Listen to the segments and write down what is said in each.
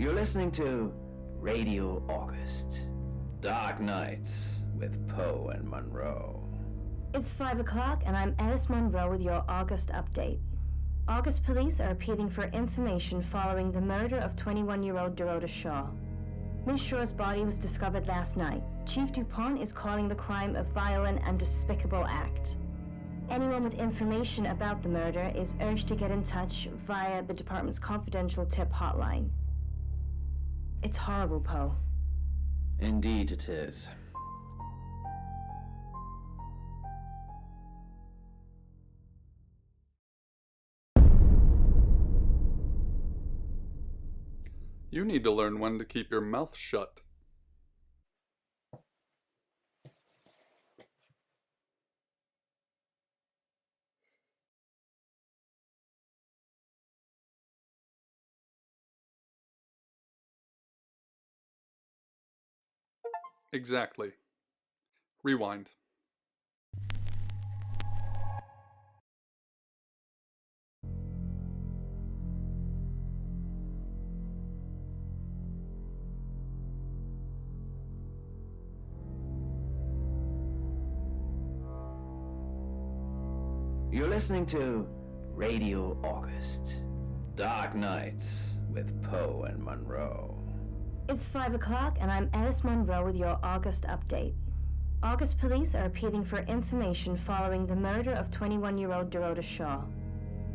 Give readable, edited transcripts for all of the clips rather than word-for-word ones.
You're listening to Radio August. Dark Nights with Poe and Monroe. It's 5 o'clock and I'm Alice Monroe with your August update. August police are appealing for information following the murder of 21-year-old Dorota Shaw. Miss Shaw's body was discovered last night. Chief DuPont is calling the crime a violent and despicable act. Anyone with information about the murder is urged to get in touch via the department's confidential tip hotline. It's horrible, Poe. Indeed it is. You need to learn when to keep your mouth shut. Exactly. Rewind. You're listening to Radio August. Dark Nights with Poe and Monroe. It's 5 o'clock and I'm Alice Monroe with your August update. August police are appealing for information following the murder of 21-year-old Dorota Shaw.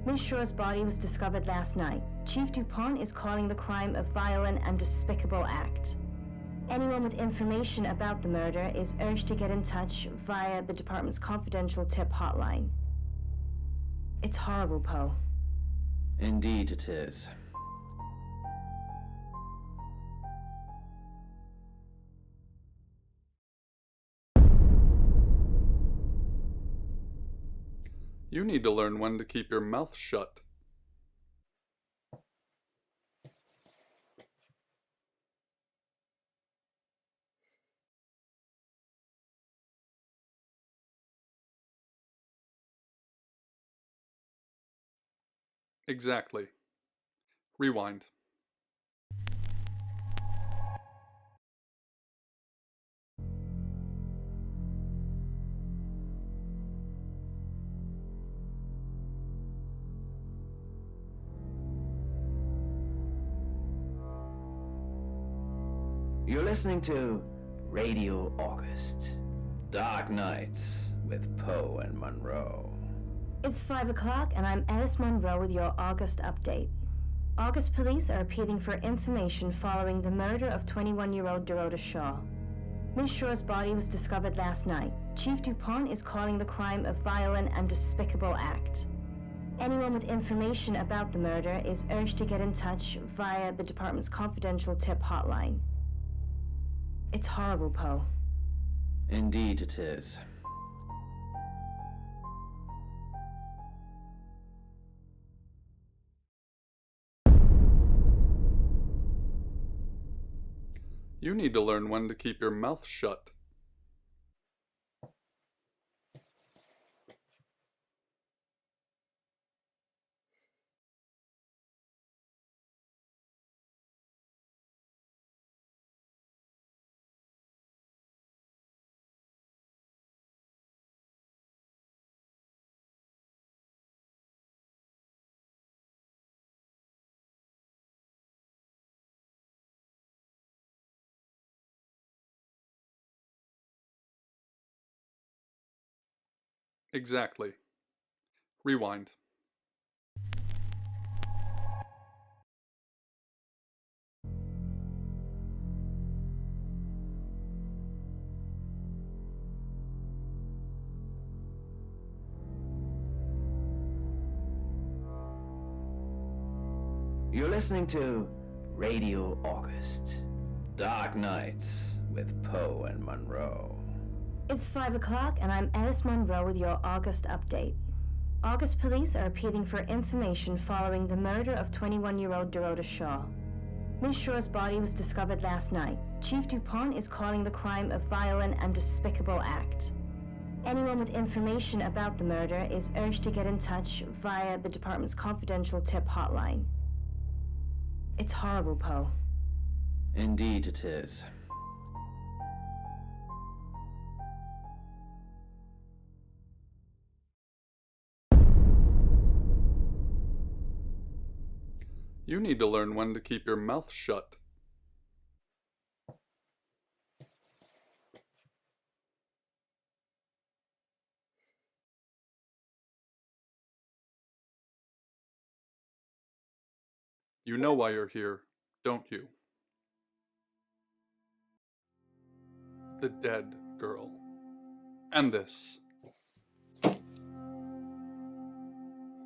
Miss Shaw's body was discovered last night. Chief DuPont is calling the crime a violent and despicable act. Anyone with information about the murder is urged to get in touch via the department's confidential tip hotline. It's horrible, Poe. Indeed it is. You need to learn when to keep your mouth shut. Exactly. Rewind. You're listening to Radio August. Dark Nights with Poe and Monroe. It's 5 o'clock and I'm Alice Monroe with your August update. August police are appealing for information following the murder of 21-year-old Dorota Shaw. Miss Shaw's body was discovered last night. Chief DuPont is calling the crime a violent and despicable act. Anyone with information about the murder is urged to get in touch via the department's confidential tip hotline. It's horrible, Poe. Indeed it is. You need to learn when to keep your mouth shut. Exactly. Rewind. You're listening to Radio August. Dark Nights with Poe and Monroe. It's 5 o'clock and I'm Alice Monroe with your August update. August police are appealing for information following the murder of 21-year-old Dorota Shaw. Miss Shaw's body was discovered last night. Chief DuPont is calling the crime a violent and despicable act. Anyone with information about the murder is urged to get in touch via the department's confidential tip hotline. It's horrible, Poe. Indeed it is. You need to learn when to keep your mouth shut. You know why you're here, don't you? The dead girl. And this.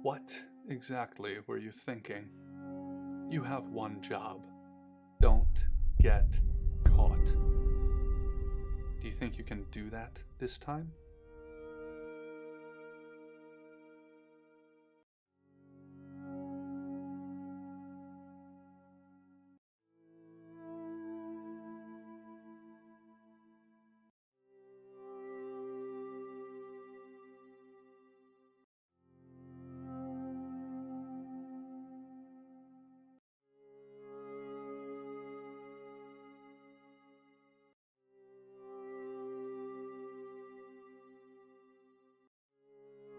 What exactly were you thinking? You have one job. Don't get caught. Do you think you can do that this time?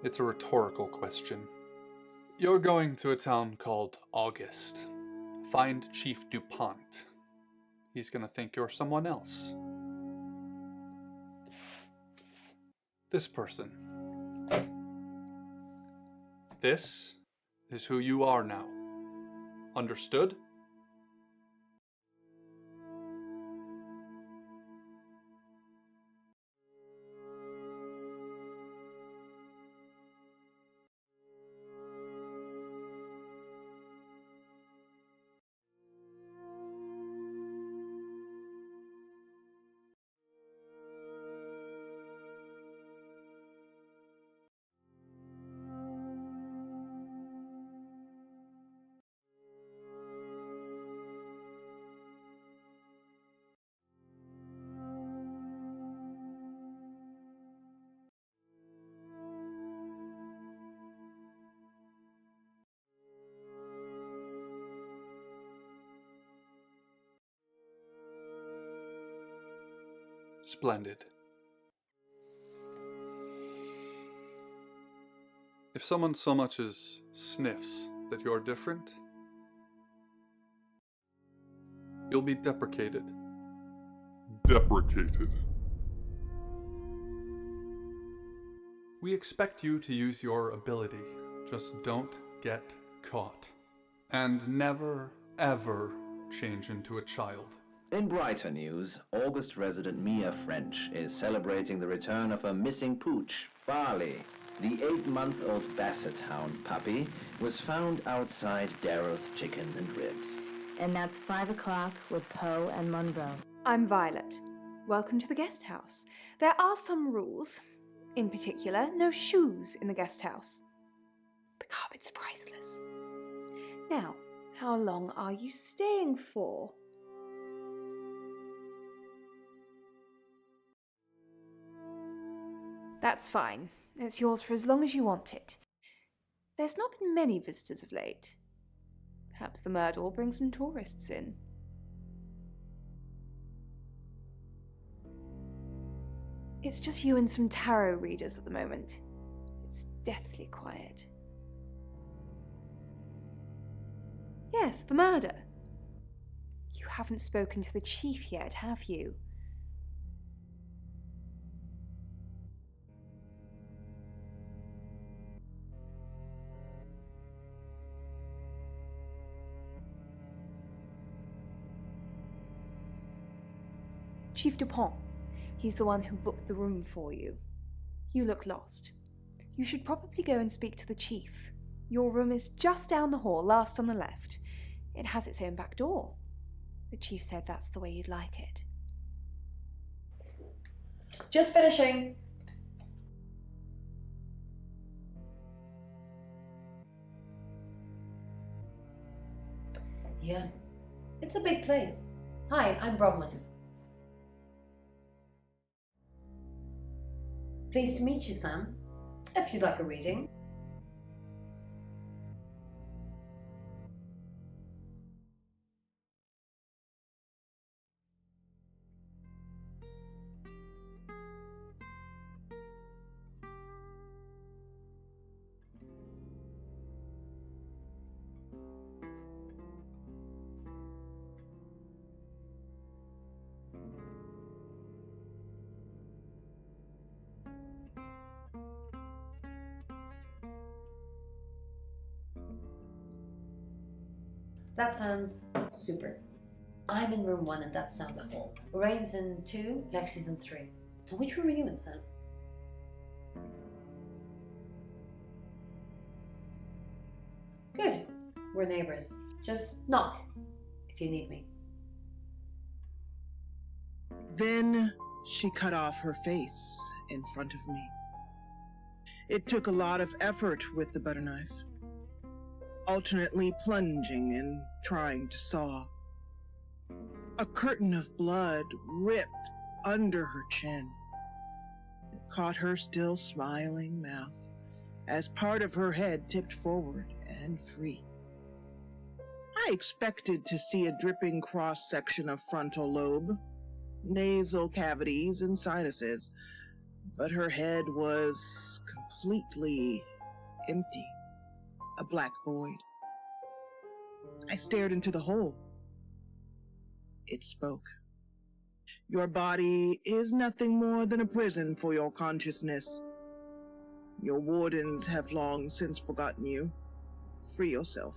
It's a rhetorical question. You're going to a town called August. Find Chief DuPont. He's gonna think you're someone else. This person. This is who you are now. Understood? Splendid. If someone so much as sniffs that you're different, you'll be deprecated. Deprecated. We expect you to use your ability. Just don't get caught. And never, ever change into a child. In brighter news, August resident Mia French is celebrating the return of her missing pooch, Barley. The 8-month-old Basset Hound puppy was found outside Daryl's Chicken and Ribs. And that's 5 o'clock with Poe and Monroe. I'm Violet. Welcome to the guest house. There are some rules. In particular, no shoes in the guest house. The carpets are priceless. Now, how long are you staying for? That's fine. It's yours for as long as you want it. There's not been many visitors of late. Perhaps the murder will bring some tourists in. It's just you and some tarot readers at the moment. It's deathly quiet. Yes, the murder. You haven't spoken to the chief yet, have you? Chief DuPont. He's the one who booked the room for you. You look lost. You should probably go and speak to the chief. Your room is just down the hall, last on the left. It has its own back door. The chief said that's the way you'd like it. Just finishing. Yeah, it's a big place. Hi, I'm Bronwyn. Pleased to meet you, Sam. If you'd like a reading. That sounds super. I'm in room 1 and that's down the hall. Lorraine's in 2, Lexi's in 3. And which room are you in, Sam? Good. We're neighbors. Just knock if you need me. Then she cut off her face in front of me. It took a lot of effort with the butter knife, alternately plunging and trying to saw. A curtain of blood ripped under her chin. It caught her still smiling mouth as part of her head tipped forward and free. I expected to see a dripping cross-section of frontal lobe, nasal cavities, and sinuses, but her head was completely empty, a black void. I stared into the hole. It spoke. Your body is nothing more than a prison for your consciousness. Your wardens have long since forgotten you. Free yourself.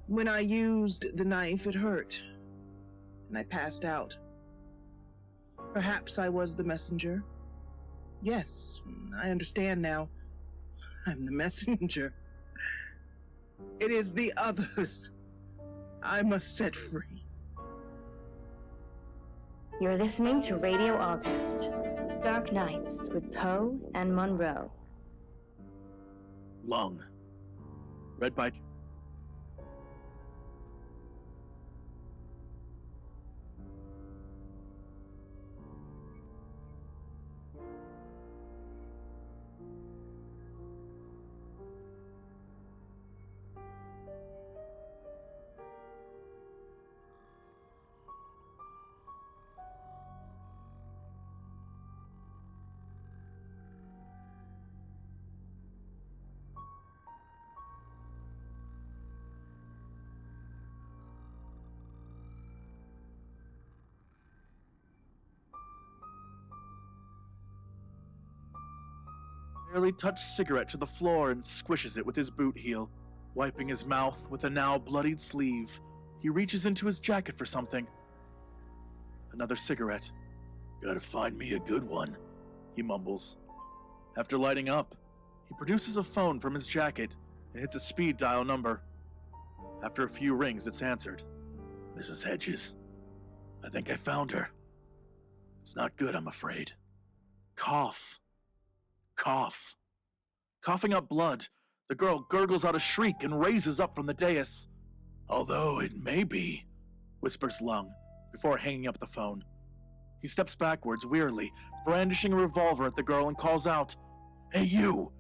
When I used the knife, it hurt, and I passed out. Perhaps I was the messenger. Yes, I understand now. I'm the messenger. It is the others I must set free. You're listening to Radio August, Dark Nights with Poe and Monroe. Lung. Read by... barely touched cigarette to the floor and squishes it with his boot heel. Wiping his mouth with a now bloodied sleeve, he reaches into his jacket for something. Another cigarette. Gotta find me a good one, he mumbles. After lighting up, he produces a phone from his jacket and hits a speed dial number. After a few rings, it's answered. Mrs. Hedges. I think I found her. It's not good, I'm afraid. Cough. Cough. Coughing up blood, the girl gurgles out a shriek and raises up from the dais. Although it may be, whispers Lung, before hanging up the phone. He steps backwards wearily, brandishing a revolver at the girl and calls out, Hey, you!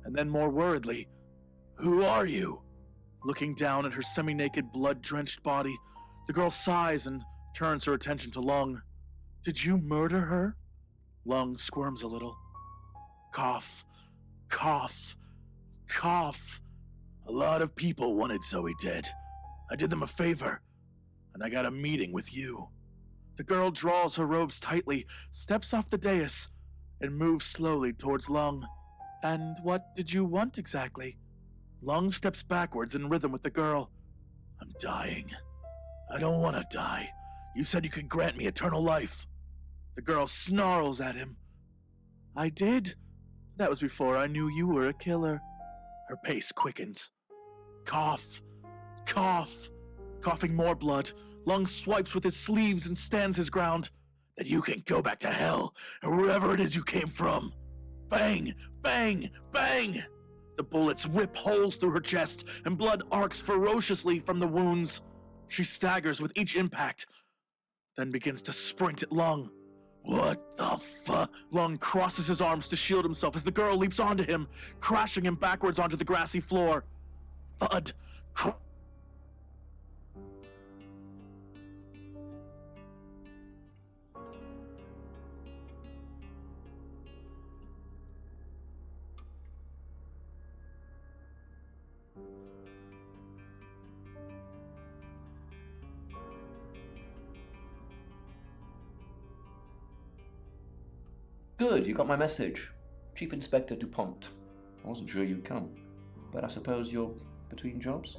And then more worriedly, Who are you? Looking down at her semi-naked, blood-drenched body, the girl sighs and turns her attention to Lung. Did you murder her? Lung squirms a little. Cough, cough, cough. A lot of people wanted Zoe dead. I did them a favor, and I got a meeting with you. The girl draws her robes tightly, steps off the dais, and moves slowly towards Lung. And what did you want exactly? Lung steps backwards in rhythm with the girl. I'm dying. I don't want to die. You said you could grant me eternal life. The girl snarls at him. I did. That was before I knew you were a killer. Her pace quickens. Cough. Cough. Coughing more blood, Lung swipes with his sleeves and stands his ground. Then you can go back to hell, or wherever it is you came from. Bang! Bang! Bang! The bullets whip holes through her chest, and blood arcs ferociously from the wounds. She staggers with each impact, then begins to sprint at Lung. What the fuck? Lung crosses his arms to shield himself as the girl leaps onto him, crashing him backwards onto the grassy floor. Thud. Good, you got my message. Chief Inspector DuPont. I wasn't sure you'd come, but I suppose you're between jobs?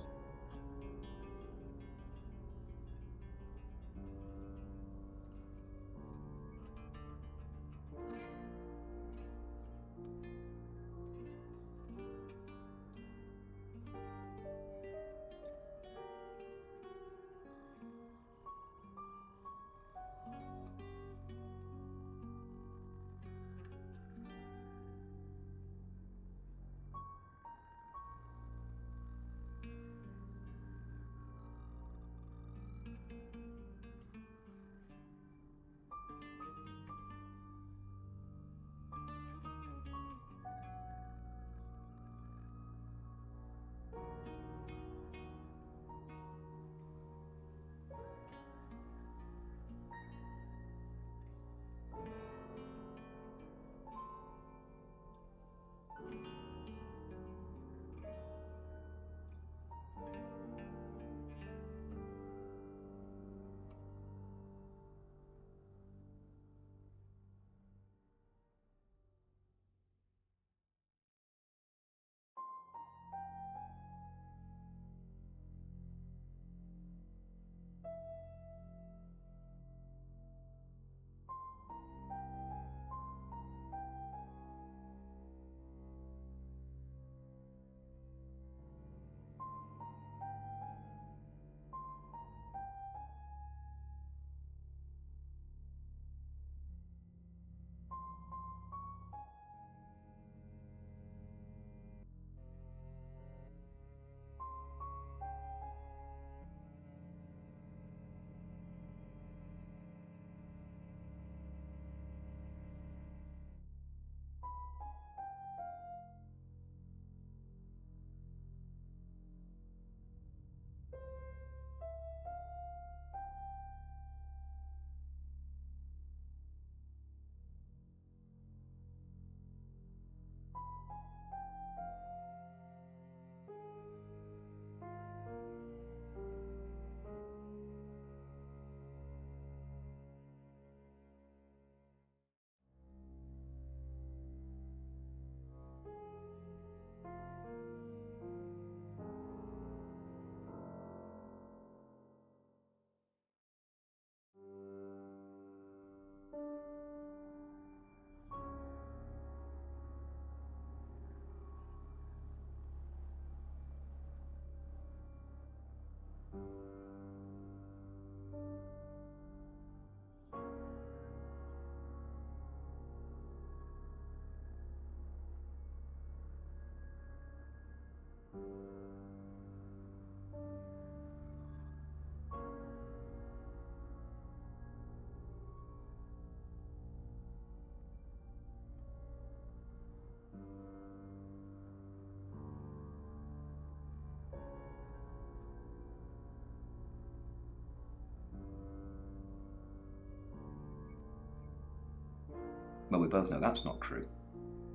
Well, we both know that's not true.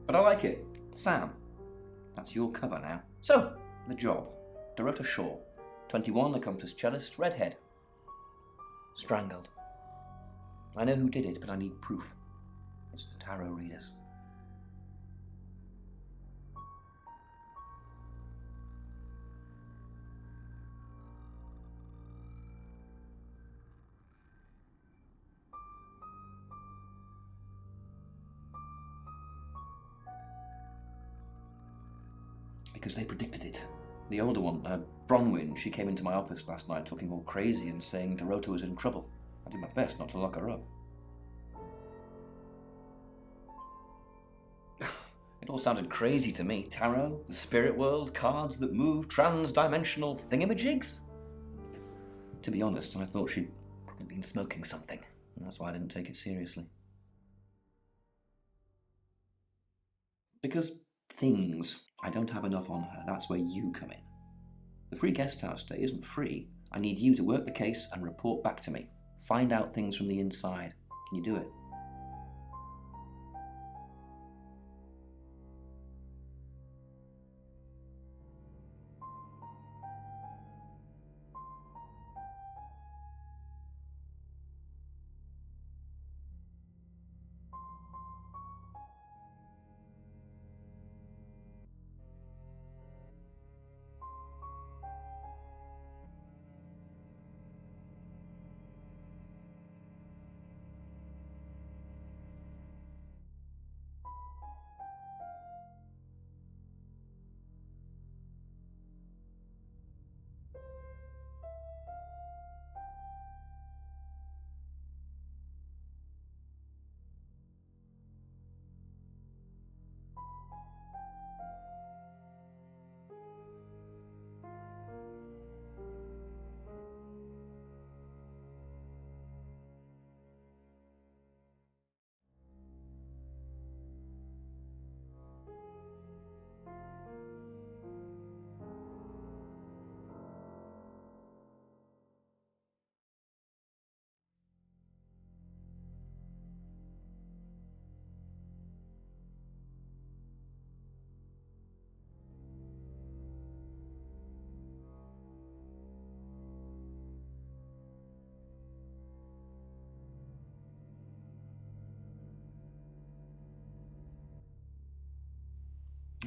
But I like it. Sam, that's your cover now. So, the job. Dorota Shaw, 21, accomplished cellist, redhead. Strangled. I know who did it, but I need proof. It's the tarot readers. Because they predicted it. The older one, Bronwyn, she came into my office last night talking all crazy and saying Dorota was in trouble. I did my best not to lock her up. It all sounded crazy to me. Tarot, the spirit world, cards that move, trans-dimensional thingamajigs. To be honest, I thought she'd probably been smoking something, and that's why I didn't take it seriously. Because things, I don't have enough on her. That's where you come in. The free guest house stay isn't free. I need you to work the case and report back to me. Find out things from the inside. Can you do it?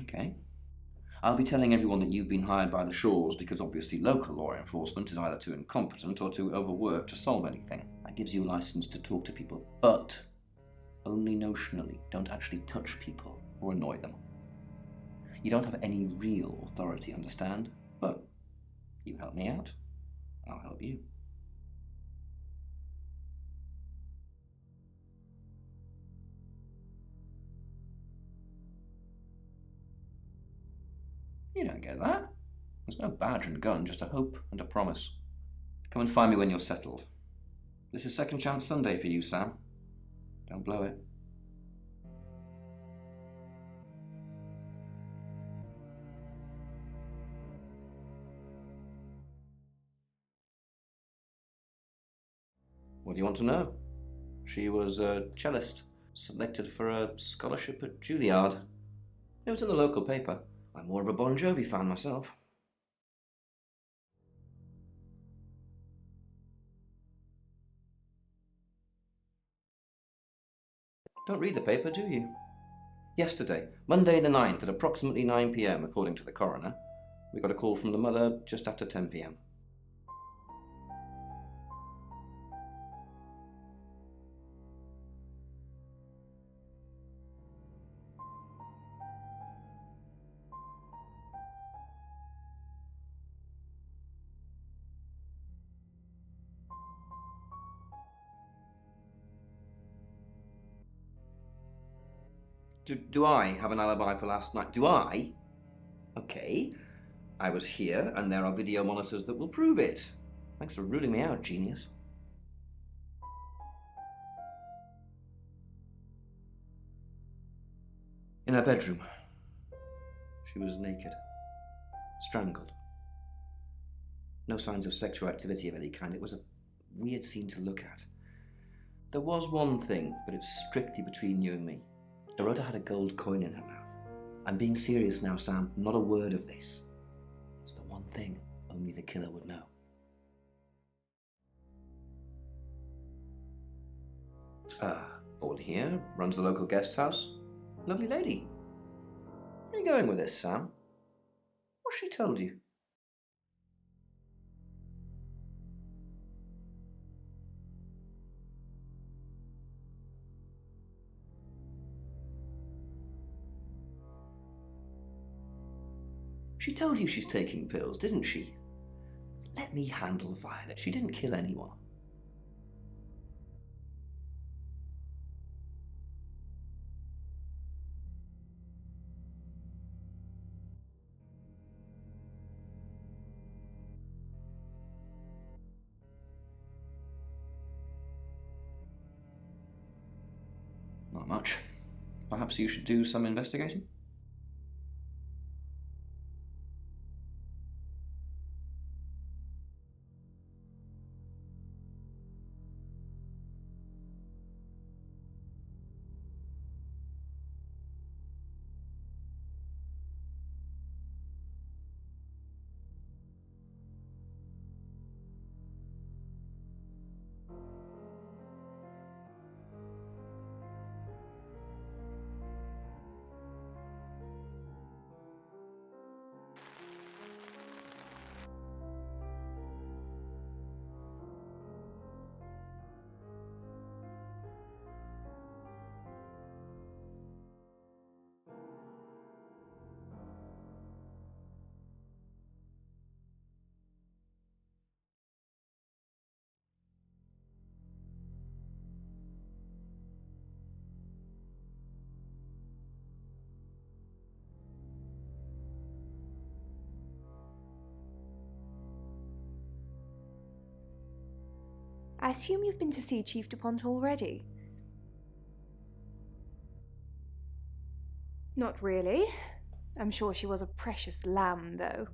Okay. I'll be telling everyone that you've been hired by the Shaws because obviously local law enforcement is either too incompetent or too overworked to solve anything. That gives you a license to talk to people, but only notionally. Don't actually touch people or annoy them. You don't have any real authority, understand? But you help me out, I'll help you. You don't get that. There's no badge and gun, just a hope and a promise. Come and find me when you're settled. This is Second Chance Sunday for you, Sam. Don't blow it. What do you want to know? She was a cellist, selected for a scholarship at Juilliard. It was in the local paper. I'm more of a Bon Jovi fan myself. Don't read the paper, do you? Yesterday, Monday the 9th at approximately 9 p.m, according to the coroner, we got a call from the mother just after 10 p.m. Do I have an alibi for last night? Do I? Okay. I was here, and there are video monitors that will prove it. Thanks for ruling me out, genius. In her bedroom. She was naked. Strangled. No signs of sexual activity of any kind. It was a weird scene to look at. There was one thing, but it's strictly between you and me. Dorota had a gold coin in her mouth. I'm being serious now, Sam. Not a word of this. It's the one thing only the killer would know. Born here, runs the local guest house. Lovely lady. Where are you going with this, Sam? What's she told you? She told you she's taking pills, didn't she? Let me handle Violet. She didn't kill anyone. Not much. Perhaps you should do some investigating? I assume you've been to see Chief DuPont already? Not really. I'm sure she was a precious lamb, though.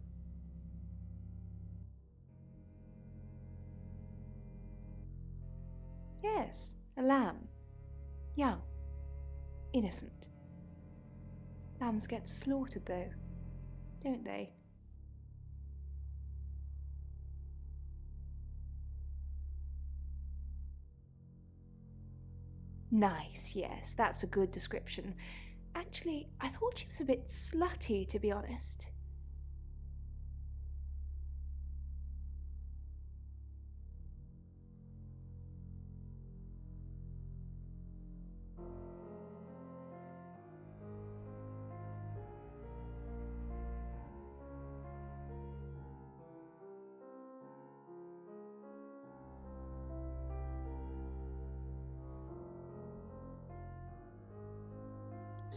Yes, a lamb. Young. Innocent. Lambs get slaughtered, though, don't they? Nice, yes, that's a good description. Actually, I thought she was a bit slutty, to be honest.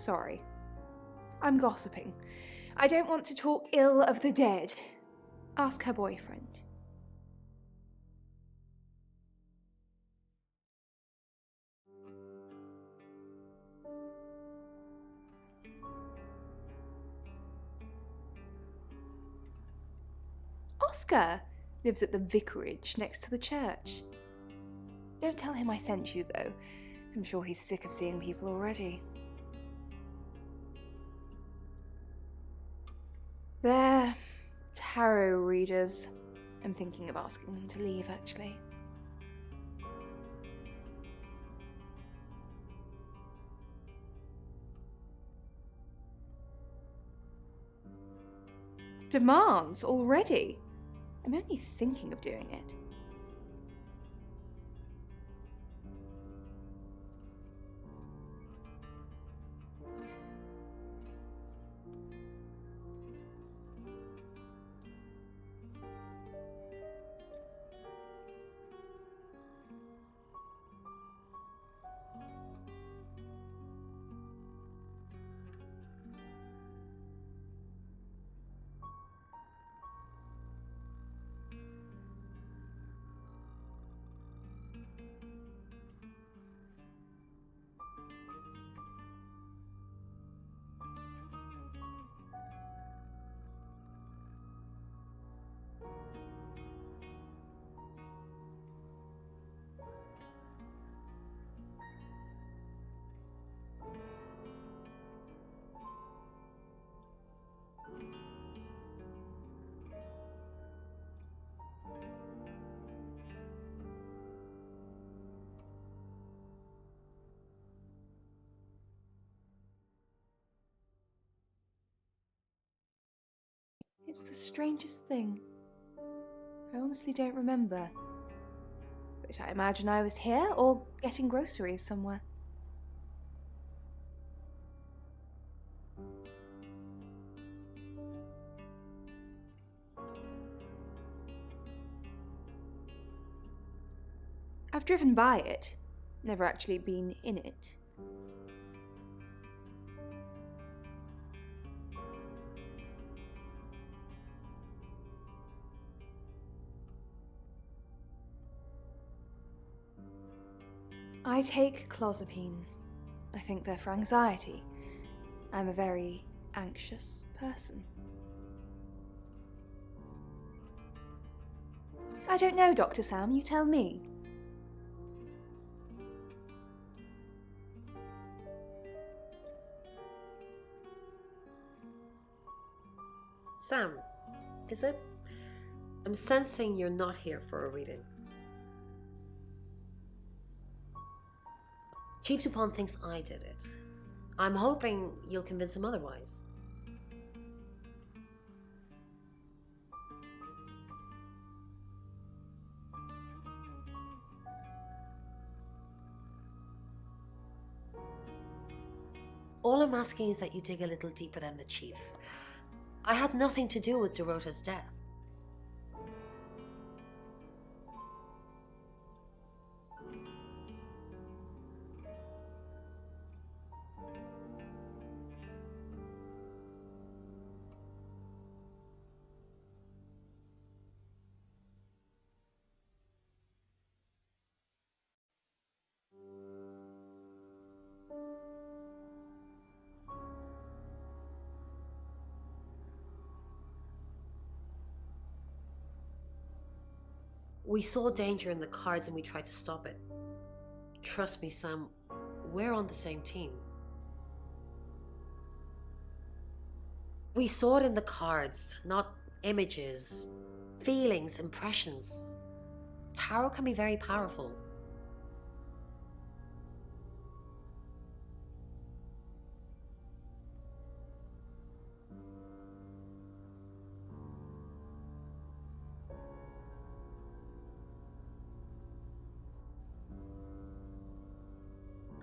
Sorry. I'm gossiping. I don't want to talk ill of the dead. Ask her boyfriend. Oscar lives at the vicarage next to the church. Don't tell him I sent you, though. I'm sure he's sick of seeing people already. They're tarot readers. I'm thinking of asking them to leave, actually. Demands already? I'm only thinking of doing it. It's the strangest thing. I honestly don't remember. But I imagine I was here or getting groceries somewhere. I've driven by it, never actually been in it. I take clozapine. I think they're for anxiety. I'm a very anxious person. I don't know, Dr. Sam, you tell me. Sam, is it? I'm sensing you're not here for a reading. Chief Dupont thinks I did it. I'm hoping you'll convince him otherwise. All I'm asking is that you dig a little deeper than the Chief. I had nothing to do with Dorota's death. We saw danger in the cards and we tried to stop it. Trust me, Sam, we're on the same team. We saw it in the cards, not images, feelings, impressions. Tarot can be very powerful.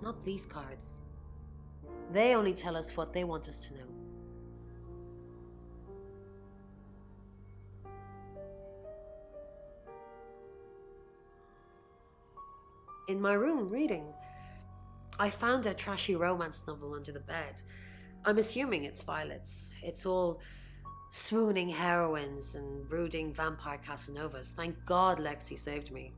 Not these cards. They only tell us what they want us to know. In my room, reading, I found a trashy romance novel under the bed. I'm assuming it's Violet's. It's all swooning heroines and brooding vampire Casanovas. Thank God Lexi saved me.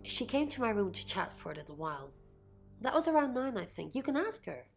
She came to my room to chat for a little while. That was around 9, I think. You can ask her.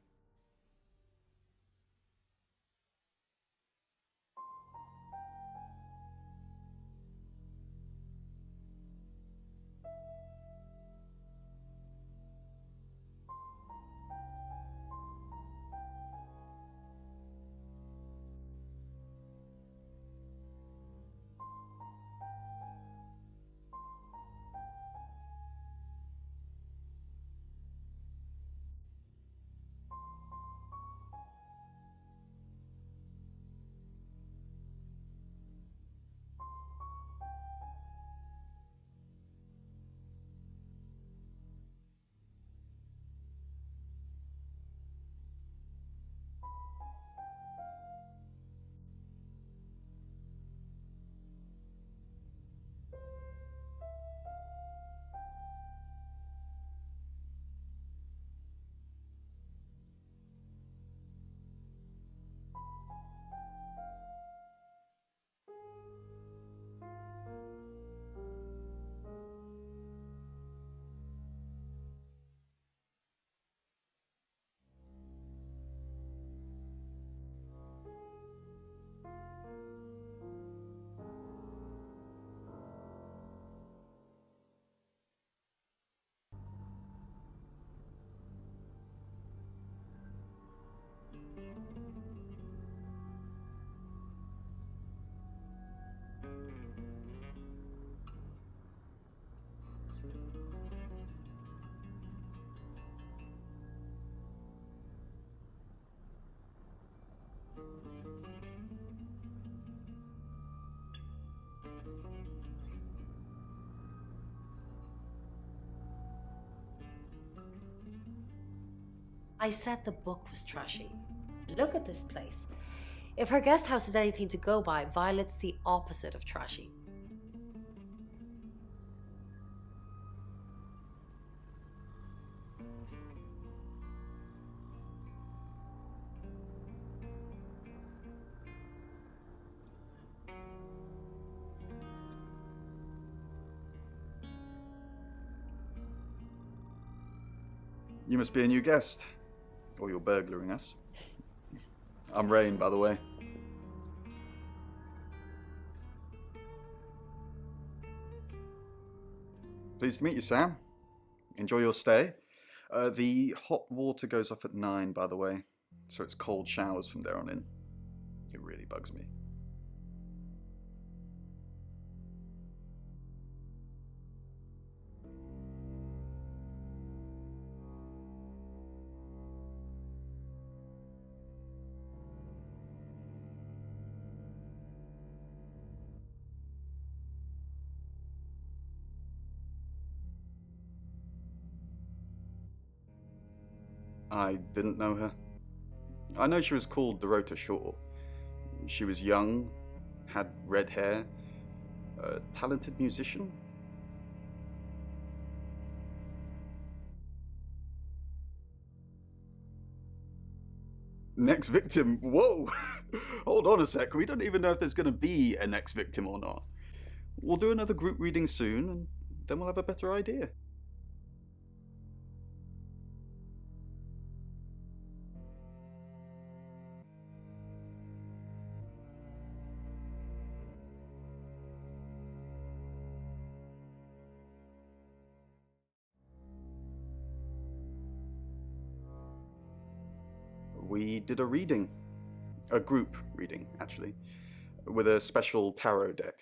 I said the book was trashy. Look at this place. If her guest house is anything to go by, Violet's the opposite of trashy. You must be a new guest. Or you're burglaring us. I'm Rain, by the way. Pleased to meet you, Sam. Enjoy your stay. The hot water goes off at 9, by the way. So it's cold showers from there on in. It really bugs me. I didn't know her. I know she was called Dorota Shaw. She was young, had red hair, a talented musician. Next victim? Whoa! Hold on a sec, we don't even know if there's going to be a next victim or not. We'll do another group reading soon, and then we'll have a better idea. We did a reading. A group reading, actually, with a special tarot deck.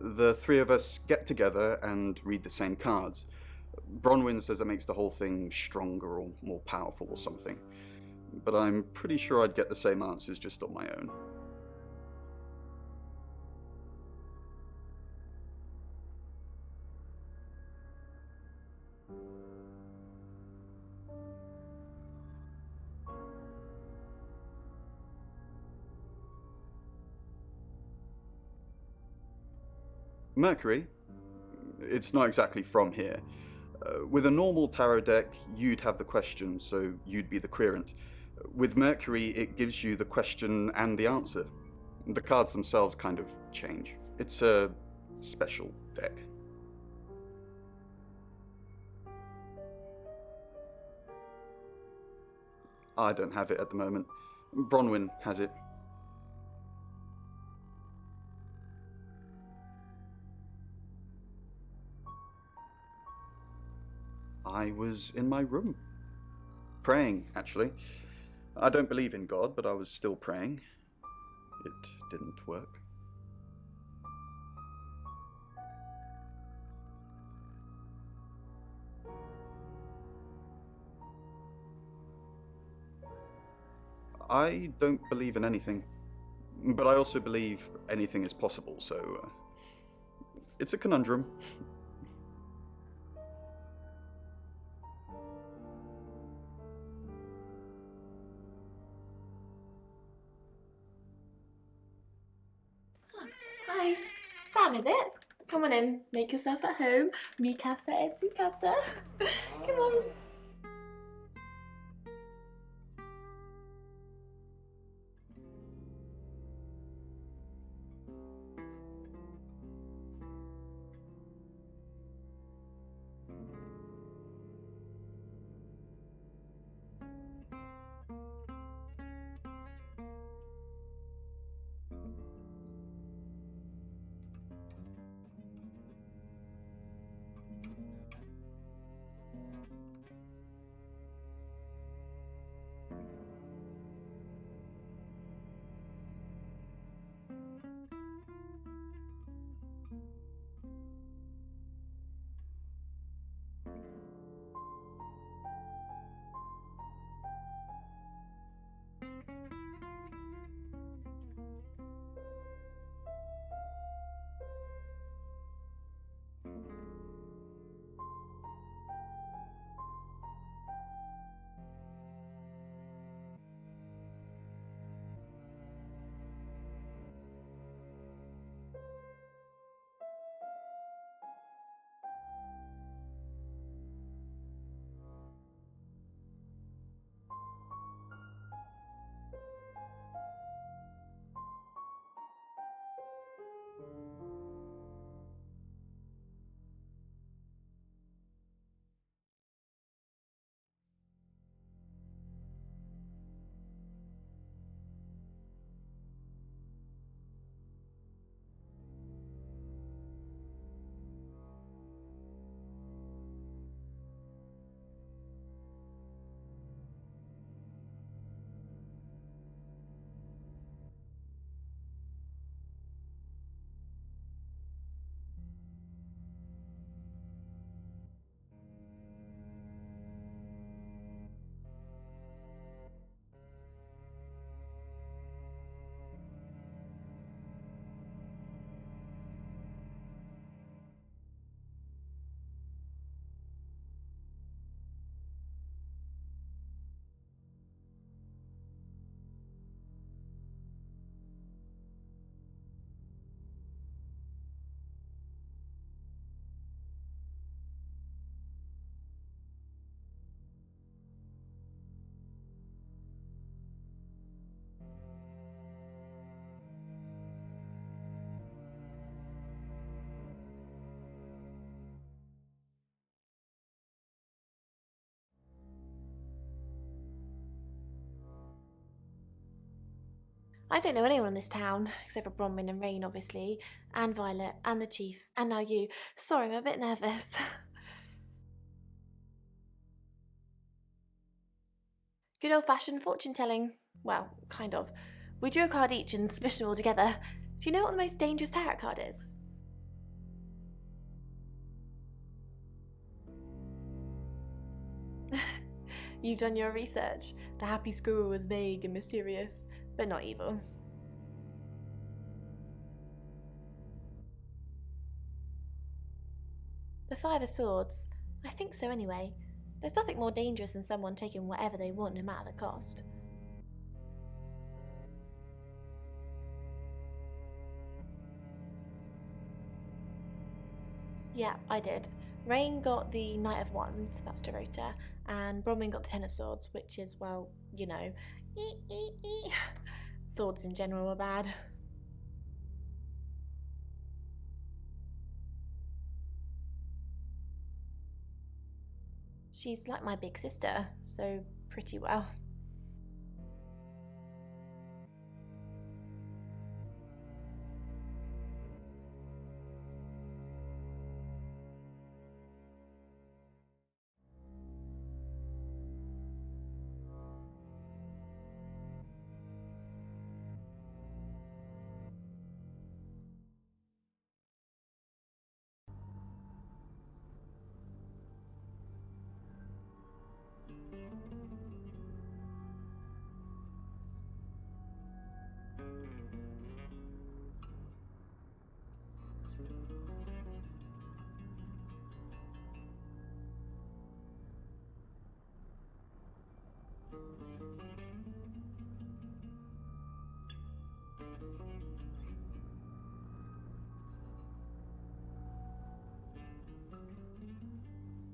The three of us get together and read the same cards. Bronwyn says it makes the whole thing stronger or more powerful or something, but I'm pretty sure I'd get the same answers just on my own. Mercury? It's not exactly from here. With a normal tarot deck, you'd have the question, so you'd be the querent. With Mercury, it gives you the question and the answer. The cards themselves kind of change. It's a special deck. I don't have it at the moment. Bronwyn has it. I was in my room. Praying, actually. I don't believe in God, but I was still praying. It didn't work. I don't believe in anything, but I also believe anything is possible, so it's a conundrum. Hi, Sam, is it? Come on in, make yourself at home. Mi casa es su casa. Come on. I don't know anyone in this town, except for Bronwyn and Rain, obviously, and Violet, and the Chief, and now you. Sorry, I'm a bit nervous. Good old-fashioned fortune-telling. Well, kind of. We drew a card each and smushed them all together. Do you know what the most dangerous tarot card is? You've done your research. The happy squirrel was vague and mysterious, but not evil. The Five of Swords. I think so anyway. There's nothing more dangerous than someone taking whatever they want no matter the cost. Yeah, I did. Rain got the Knight of Wands, that's Dorota, and Bronwyn got the Ten of Swords, which is, well, you know, swords in general are bad. She's like my big sister, so pretty well.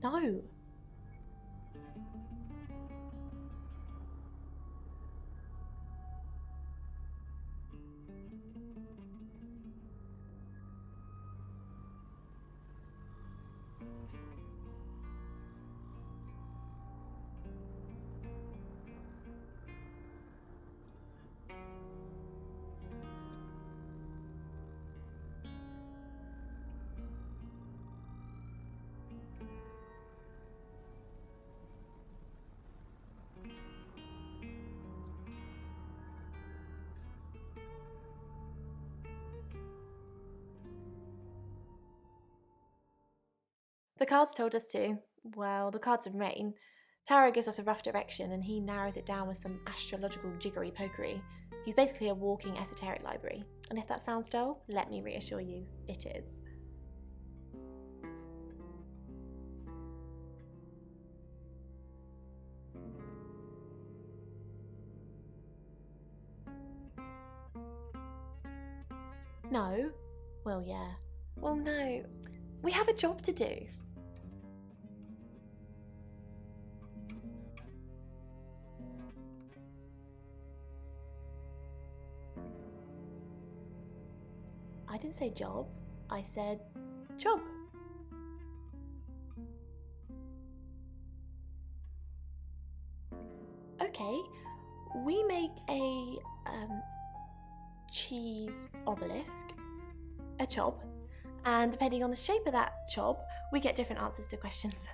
No. The cards told us to. Well, the cards of Rain. Tarot gives us a rough direction and he narrows it down with some astrological jiggery pokery. He's basically a walking esoteric library. And if that sounds dull, let me reassure you, it is. No? Well, yeah. Well, no. We have a job to do. I didn't say job. I said job. Okay. We make a cheese obelisk, a chob, and depending on the shape of that chob, we get different answers to questions.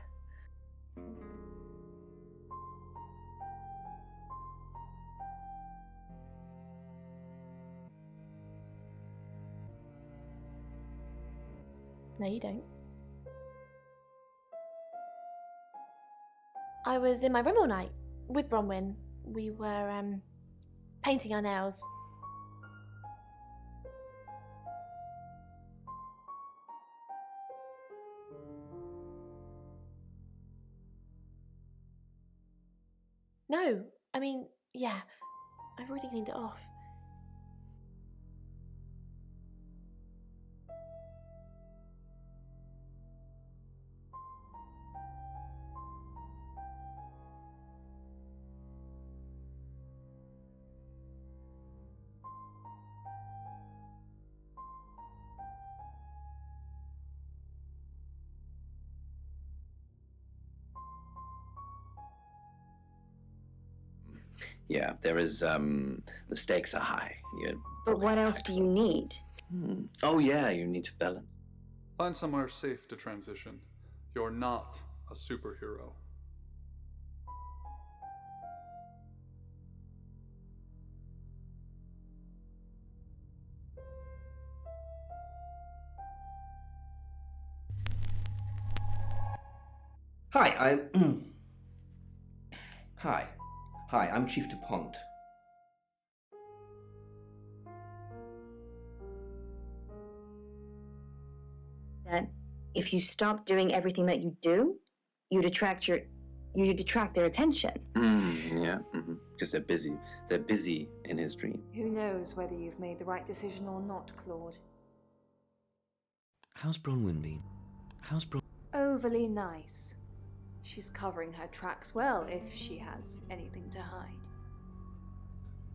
No, you don't. I was in my room all night with Bronwyn. We were painting our nails. No, I mean, yeah, I've already cleaned it off. Yeah, there is, the stakes are high. But what else do you need? Oh yeah, you need to balance. Find somewhere safe to transition. You're not a superhero. Hi, Hi. Hi, I'm Chief DuPont. That if you stop doing everything that you do, you'd detract their attention. Yeah, because they're busy. They're busy in his dream. Who knows whether you've made the right decision or not, Claude? How's Bronwyn been? Overly nice. She's covering her tracks well if she has anything to hide.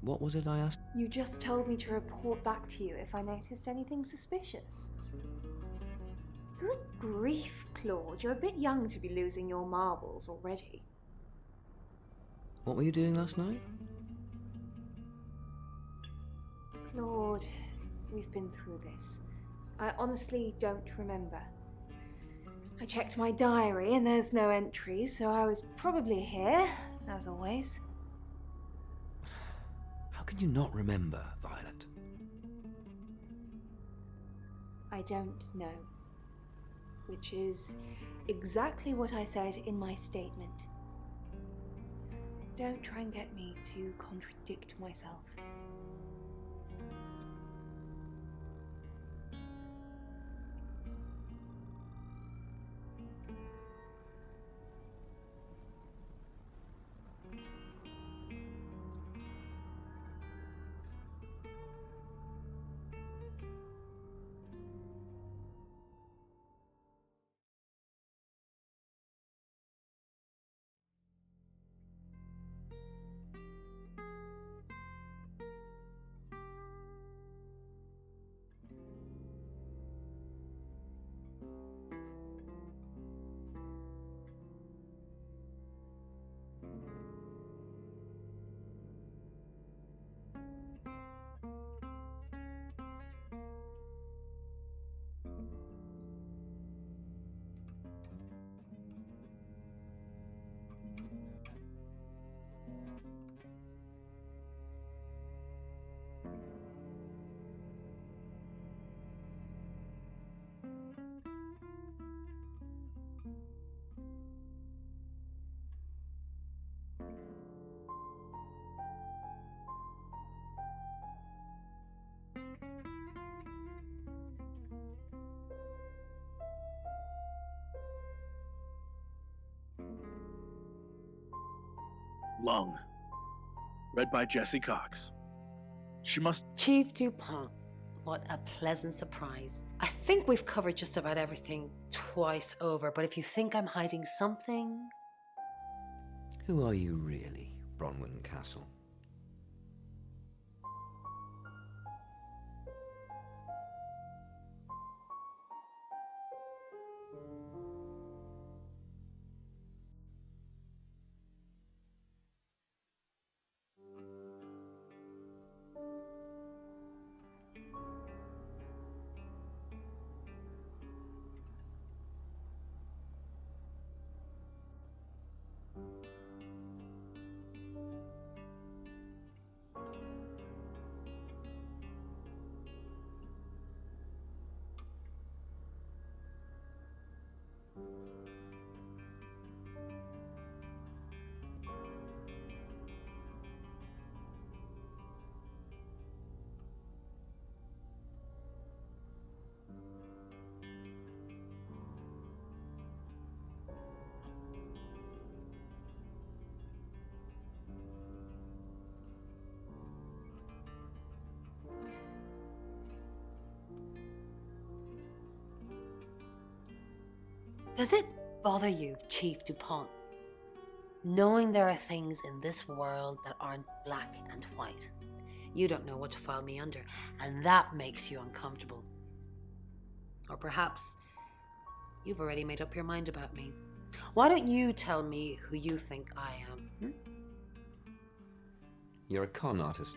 What was it I asked? You just told me to report back to you if I noticed anything suspicious. Good grief, Claude. You're a bit young to be losing your marbles already. What were you doing last night? Claude, we've been through this. I honestly don't remember. I checked my diary and there's no entry, so I was probably here, as always. How can you not remember, Violet? I don't know. Which is exactly what I said in my statement. Don't try and get me to contradict myself. Lung. Read by Jessie Cox. She must... Chief DuPont. What a pleasant surprise. I think we've covered just about everything twice over, but if you think I'm hiding something... Who are you really, Bronwyn Castle? Does it bother you, Chief DuPont, knowing there are things in this world that aren't black and white? You don't know what to file me under, and that makes you uncomfortable. Or perhaps you've already made up your mind about me. Why don't you tell me who you think I am? You're a con artist.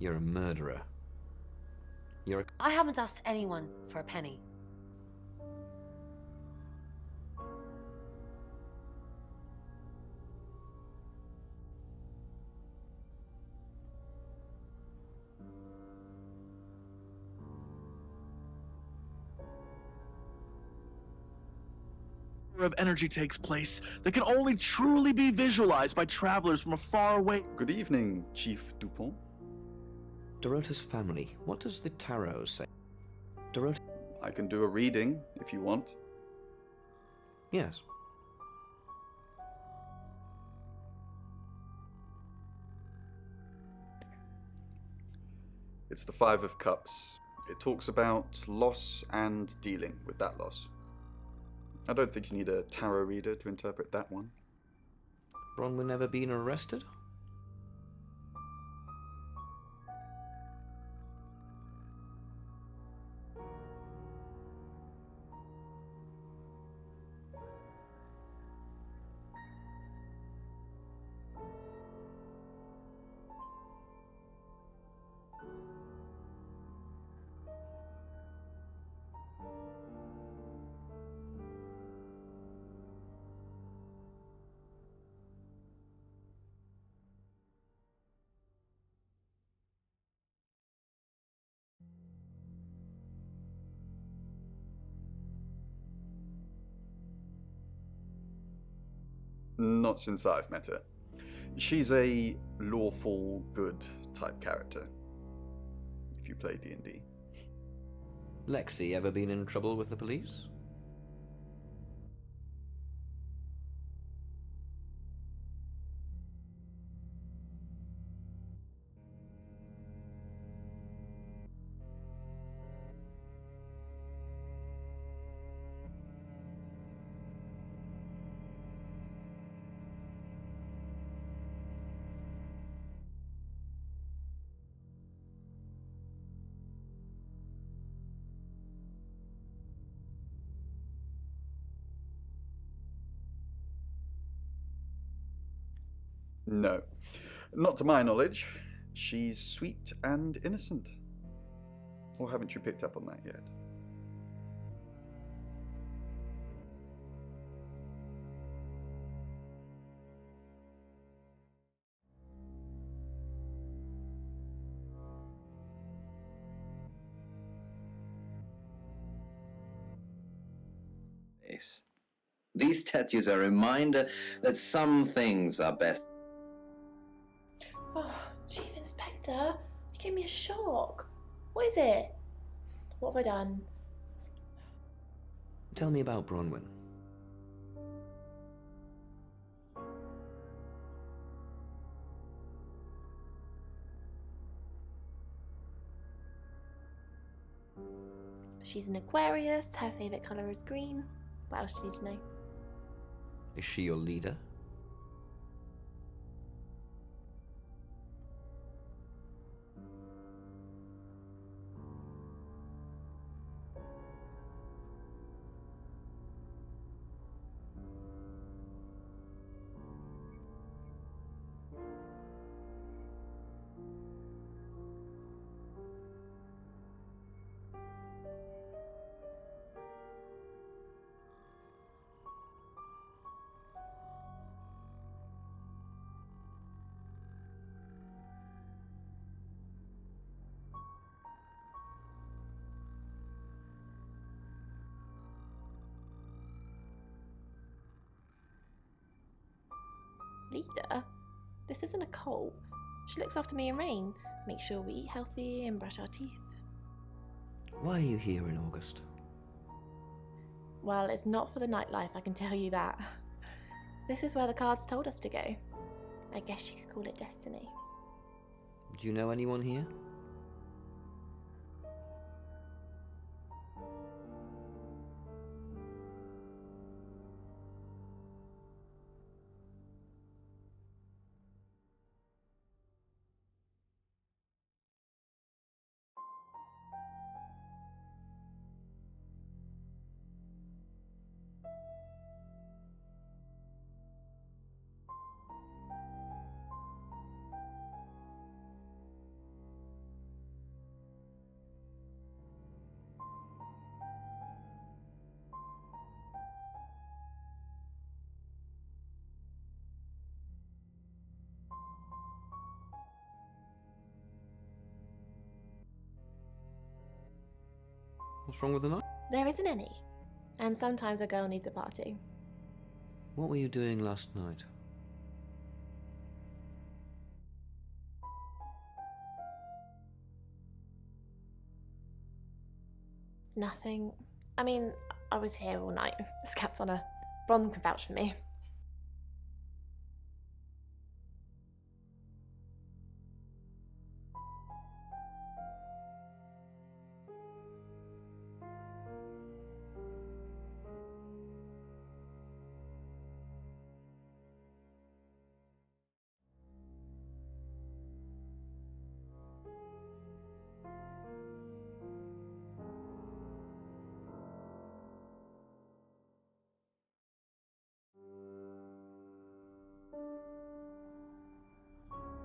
You're a murderer. You're a... I haven't asked anyone for a penny. Of energy takes place that can only truly be visualized by travelers from a far away. Good evening, Chief Dupont. Dorota's family. What does the tarot say? Dorota... I can do a reading if you want. Yes. It's the Five of Cups. It talks about loss and dealing with that loss. I don't think you need a tarot reader to interpret that one. Bronwyn ever been arrested? Not since I've met her. She's a lawful good type character, if you play D&D. Lexi ever been in trouble with the police? No, not to my knowledge. She's sweet and innocent. Or haven't you picked up on that yet? These tattoos are a reminder that some things are best. Oh, Chief Inspector, you gave me a shock. What is it? What have I done? Tell me about Bronwyn. She's an Aquarius, her favourite colour is green. What else do you need to know? Is she your leader? Leader? This isn't a cult. She looks after me and Rain, makes sure we eat healthy and brush our teeth. Why are you here in August? Well, it's not for the nightlife, I can tell you that. This is where the cards told us to go. I guess you could call it destiny. Do you know anyone here? What's wrong with the night? There isn't any. And sometimes a girl needs a party. What were you doing last night? Nothing. I mean, I was here all night. The scat's on her. Bron can vouch for me.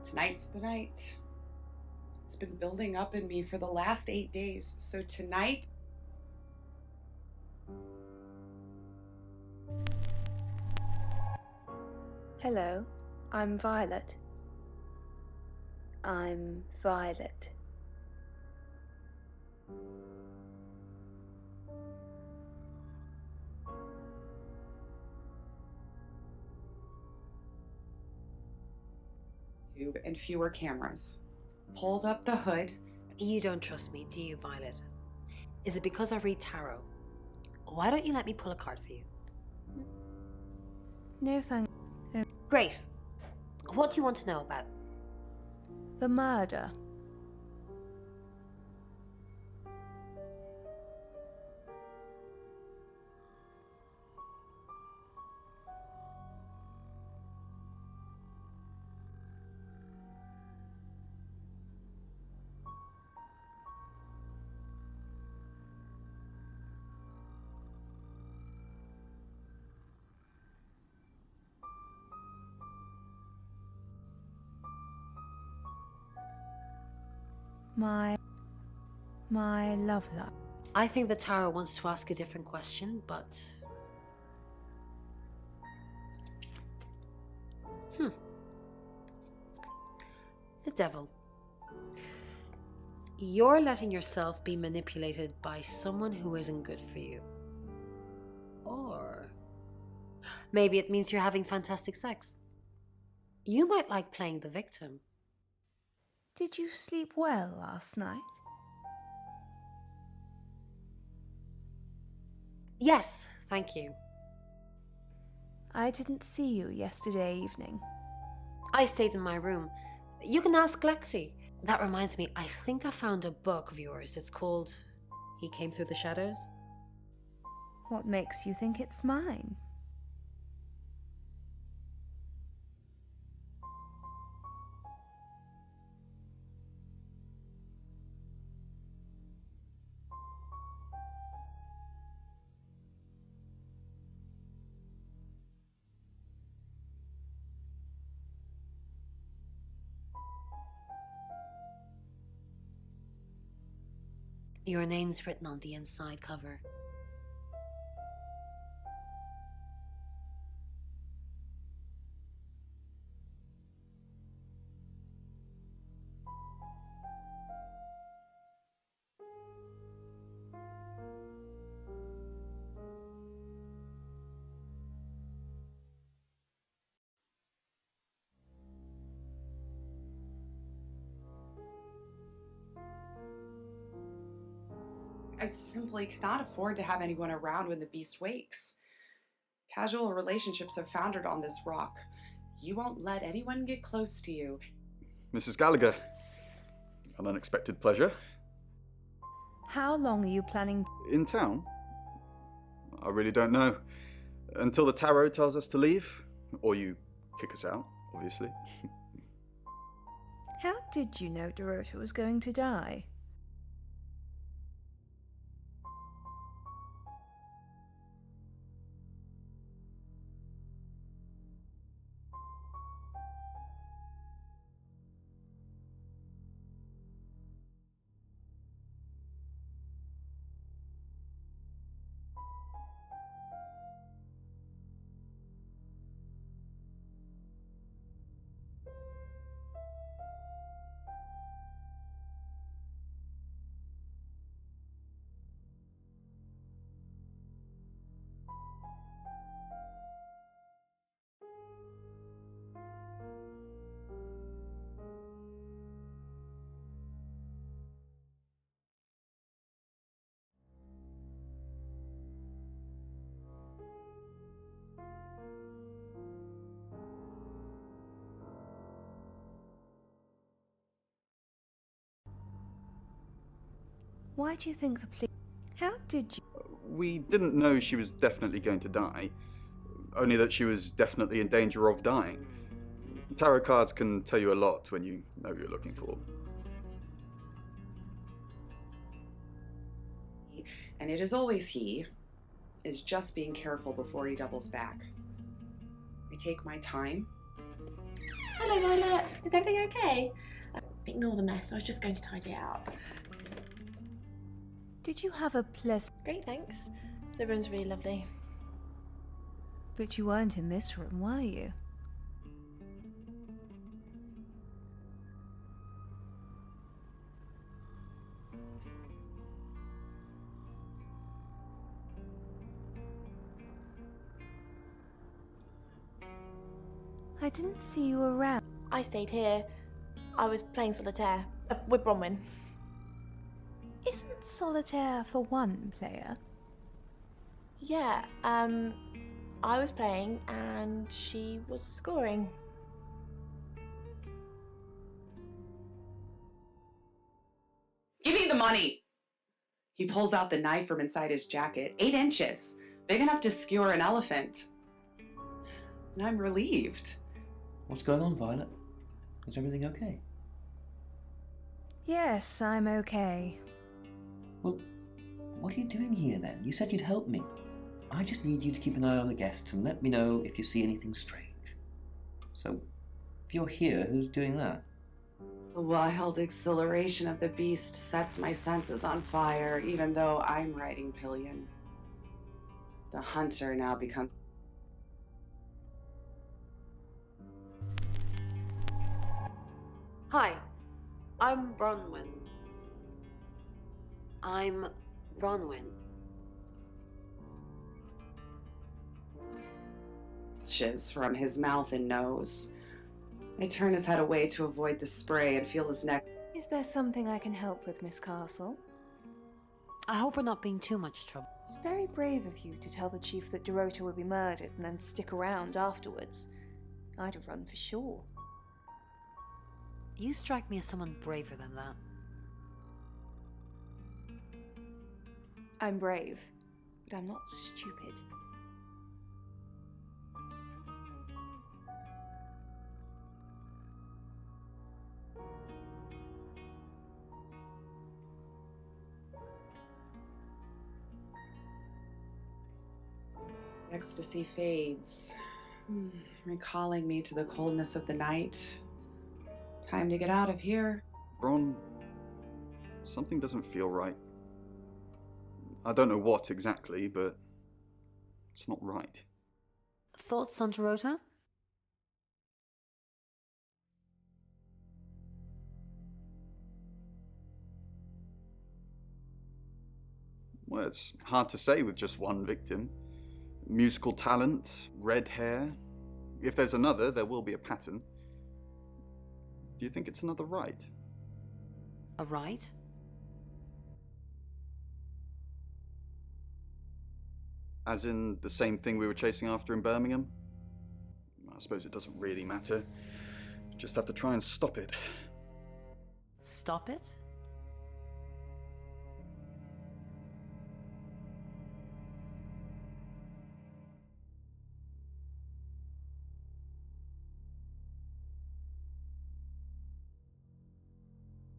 Tonight's the night. It's been building up in me for the last 8 days. So tonight, Hello, I'm Violet. I'm Violet. and fewer cameras. Pulled up the hood. You don't trust me, do you, Violet? Is it because I read tarot? Why don't you let me pull a card for you? No, thank you. Great. What do you want to know about? The murder. My love life. I think the tarot wants to ask a different question, but... The devil. You're letting yourself be manipulated by someone who isn't good for you. Or maybe it means you're having fantastic sex. You might like playing the victim. Did you sleep well last night? Yes, thank you. I didn't see you yesterday evening. I stayed in my room. You can ask Lexi. That reminds me, I think I found a book of yours. It's called He Came Through the Shadows. What makes you think it's mine? Your name's written on the inside cover. I simply cannot afford to have anyone around when the beast wakes. Casual relationships have foundered on this rock. You won't let anyone get close to you. Mrs. Gallagher, an unexpected pleasure. How long are you planning? In town? I really don't know. Until the tarot tells us to leave, or you kick us out, obviously. How did you know Dorota was going to die? Why do you think the police... How did you... We didn't know she was definitely going to die, only that she was definitely in danger of dying. Tarot cards can tell you a lot when you know what you're looking for. And it is always he, is just being careful before he doubles back. I take my time. Hello, Violet. Is everything okay? Ignore the mess. I was just going to tidy it up. Did you have a pleasant... Great, thanks. The room's really lovely. But you weren't in this room, were you? I didn't see you around. I stayed here. I was playing solitaire with Bronwyn. Isn't solitaire for one player? Yeah, I was playing and she was scoring. Give me the money! He pulls out the knife from inside his jacket, 8 inches, big enough to skewer an elephant. And I'm relieved. What's going on, Violet? Is everything okay? Yes, I'm okay. Well, what are you doing here then? You said you'd help me. I just need you to keep an eye on the guests and let me know if you see anything strange. So, if you're here, who's doing that? The wild exhilaration of the beast sets my senses on fire, even though I'm riding pillion. The hunter now becomes... Hi, I'm Bronwyn. Shiz from his mouth and nose. I turn his head away to avoid the spray and feel his neck. Is there something I can help with, Miss Castle? I hope we're not being too much trouble. It's very brave of you to tell the chief that Dorota will be murdered and then stick around afterwards. I'd have run for sure. You strike me as someone braver than that. I'm brave, but I'm not stupid. Ecstasy fades, recalling me to the coldness of the night. Time to get out of here. Bron, something doesn't feel right. I don't know what exactly, but it's not right. Thoughts on Dorota? Well, it's hard to say with just one victim. Musical talent, red hair. If there's another, there will be a pattern. Do you think it's another right? A right? As in the same thing we were chasing after in Birmingham? I suppose it doesn't really matter. Just have to try and stop it. Stop it?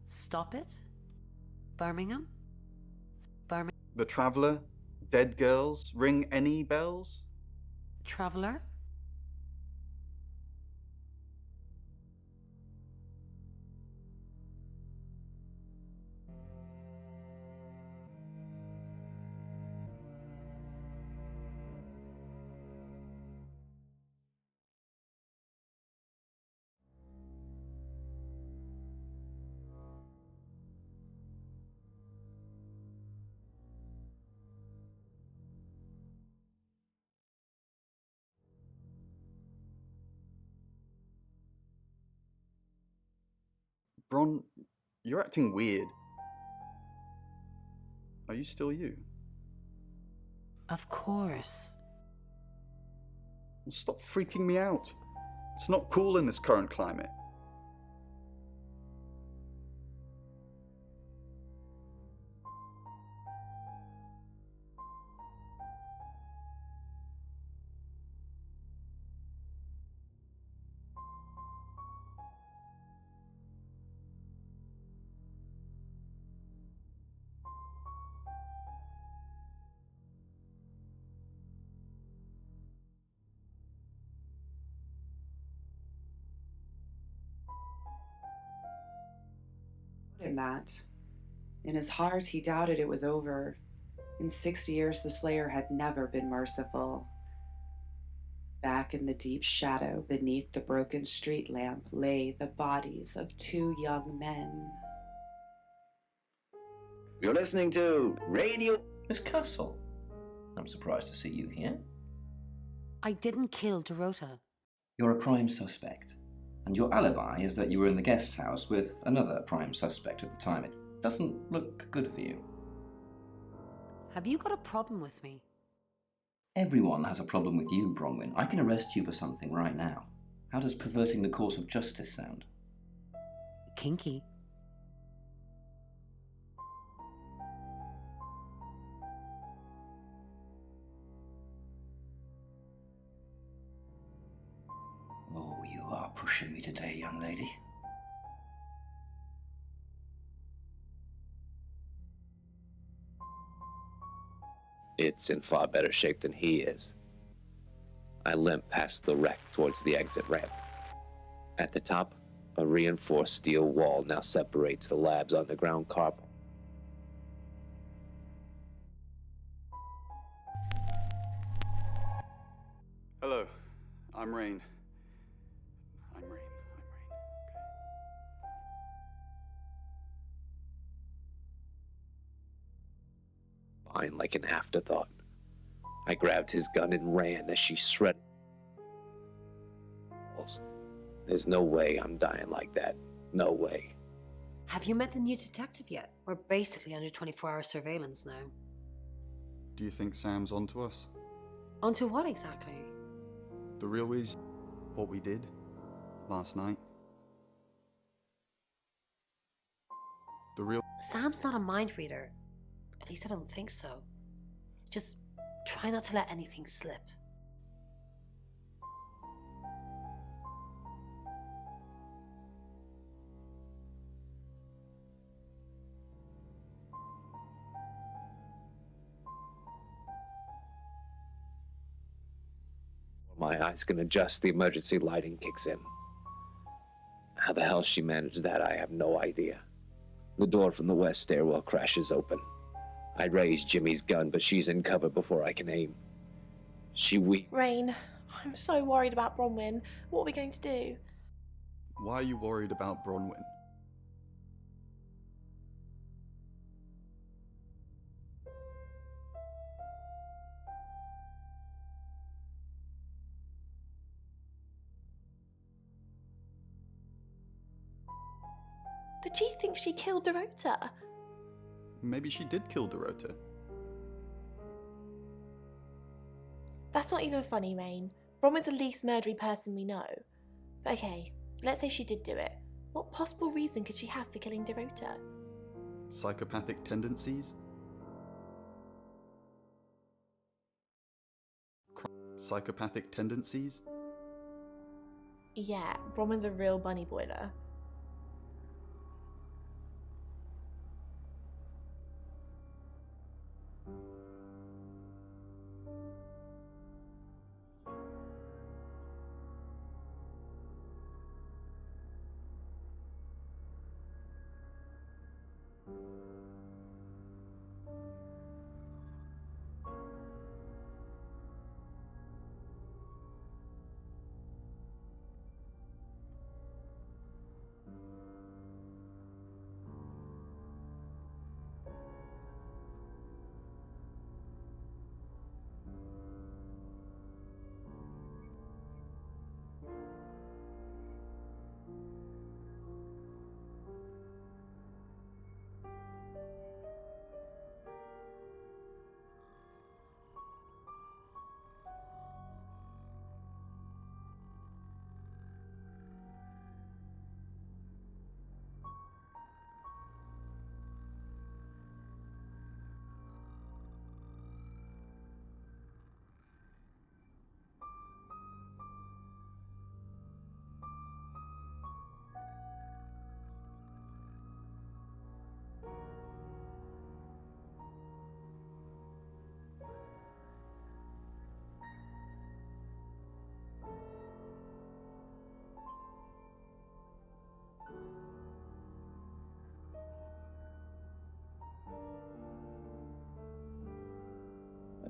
Stop it? Birmingham? The Traveller? Dead Girls? Ring any bells? Traveller? Bron, you're acting weird. Are you still you? Of course. Well, stop freaking me out. It's not cool in this current climate. that. In his heart, he doubted it was over. In 6 years, the Slayer had never been merciful. Back in the deep shadow, beneath the broken street lamp, lay the bodies of 2 young men. You're listening to Radio... Miss Castle, I'm surprised to see you here. I didn't kill Dorota. You're a prime suspect, and your alibi is that you were in the guest house with another prime suspect at the time. It doesn't look good for you. Have you got a problem with me? Everyone has a problem with you, Bronwyn. I can arrest you for something right now. How does perverting the course of justice sound? Kinky. Oh, you are pushing me today, young lady. It's in far better shape than he is. I limp past the wreck towards the exit ramp. At the top, a reinforced steel wall now separates the lab's underground car. Hello, I'm Rain. I'm Rain. Fine, like an afterthought. I grabbed his gun and ran as she shredded. There's no way I'm dying like that. No way. Have you met the new detective yet? We're basically under 24-hour surveillance now. Do you think Sam's onto us? Onto what exactly? The real reason? What we did last night? The real... Sam's not a mind reader. At least I don't think so. Just try not to let anything slip. My eyes can adjust, the emergency lighting kicks in. How the hell she managed that, I have no idea. The door from the west stairwell crashes open. I raise Jimmy's gun, but she's in cover before I can aim. She weeps. Rain, I'm so worried about Bronwyn. What are we going to do? Why are you worried about Bronwyn? The chief thinks she killed Dorota. Maybe she did kill Dorota. That's not even funny, Rain. Bronwyn's the least murdery person we know. But okay, let's say she did do it. What possible reason could she have for killing Dorota? Psychopathic tendencies? Psychopathic tendencies? Yeah, Bronwyn's a real bunny boiler.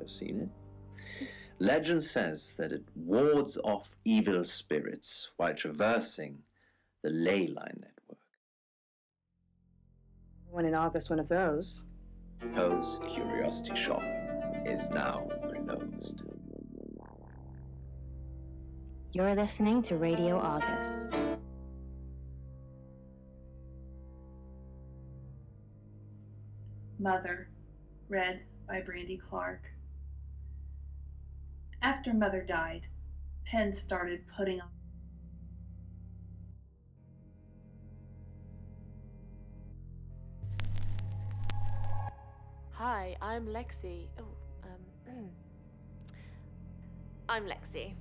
have seen it. Legend says that it wards off evil spirits while traversing the ley line network. When in August, one of those. Poe's curiosity shop is now closed. You're listening to Radio August. Mother, read by Brandy Clark. After Mother died, Penn started putting on. Hi, I'm Lexi. I'm Lexi.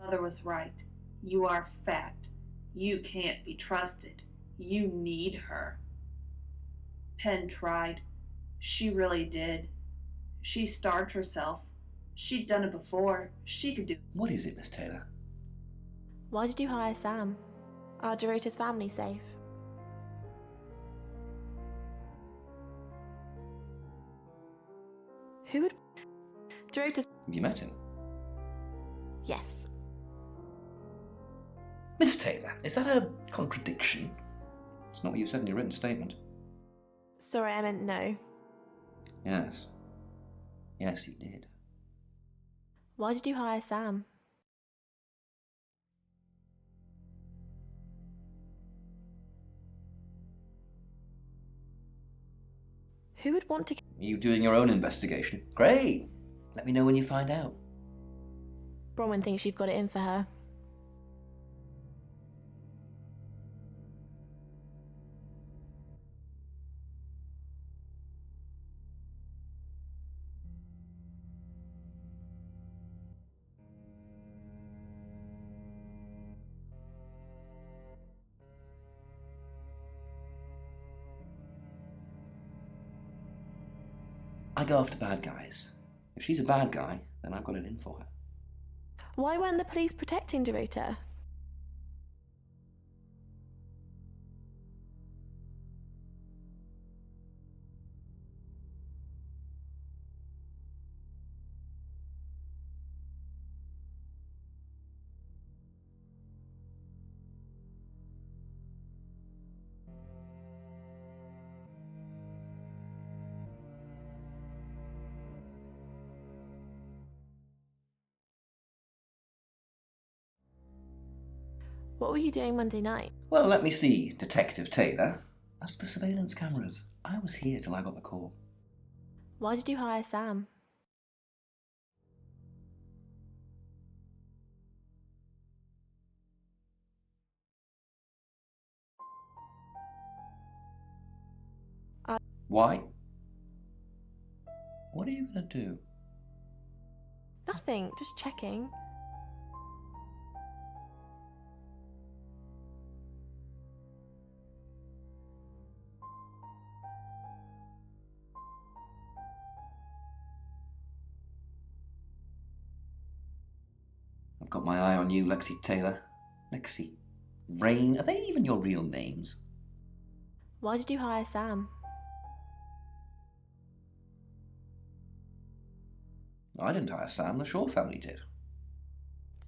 Mother was right. You are fat. You can't be trusted. You need her. Penn tried. She really did. She starved herself. She'd done it before. She could do it. What is it, Miss Taylor? Why did you hire Sam? Are Dorota's family safe? Who would... Dorota's... Have you met him? Yes. Miss Taylor, is that a contradiction? It's not what you said in your written statement. Sorry, I meant no. Yes. Yes, you did. Why did you hire Sam? Who would want to... Are you doing your own investigation? Great! Let me know when you find out. Bronwyn thinks you've got it in for her. I go after bad guys. If she's a bad guy, then I've got it in for her. Why weren't the police protecting Dorota? What were you doing Monday night? Well, let me see, Detective Taylor. Ask the surveillance cameras. I was here till I got the call. Why did you hire Sam? Why? What are you going to do? Nothing, just checking. I've got my eye on you, Lexi Taylor. Lexi. Rain, are they even your real names? Why did you hire Sam? I didn't hire Sam, the Shaw family did.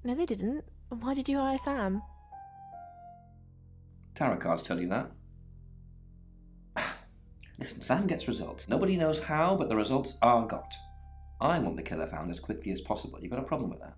No, they didn't. Why did you hire Sam? Tarot cards tell you that. Listen, Sam gets results. Nobody knows how, but the results are got. I want the killer found as quickly as possible. You got a problem with that?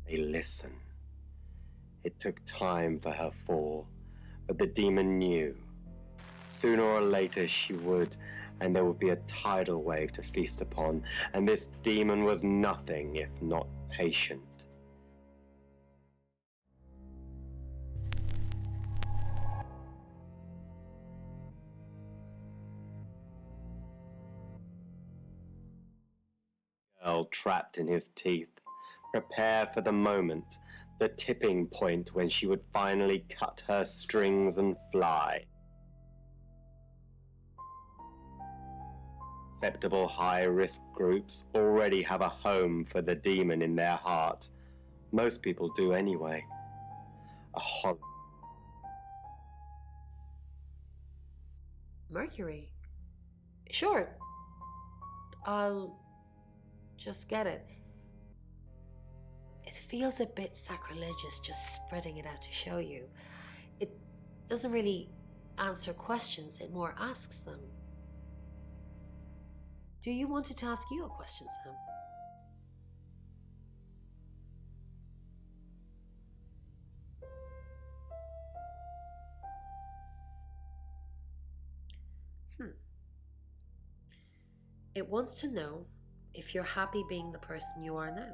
They listen. It took time for her fall, but the demon knew. Sooner or later she would, and there would be a tidal wave to feast upon, and this demon was nothing if not patient. Girl trapped in his teeth. Prepare for the moment, the tipping point when she would finally cut her strings and fly. Acceptable high-risk groups already have a home for the demon in their heart. Most people do anyway. Mercury? Sure. I'll just get it. It feels a bit sacrilegious just spreading it out to show you. It doesn't really answer questions, it more asks them. Do you want it to ask you a question, Sam? It wants to know if you're happy being the person you are now.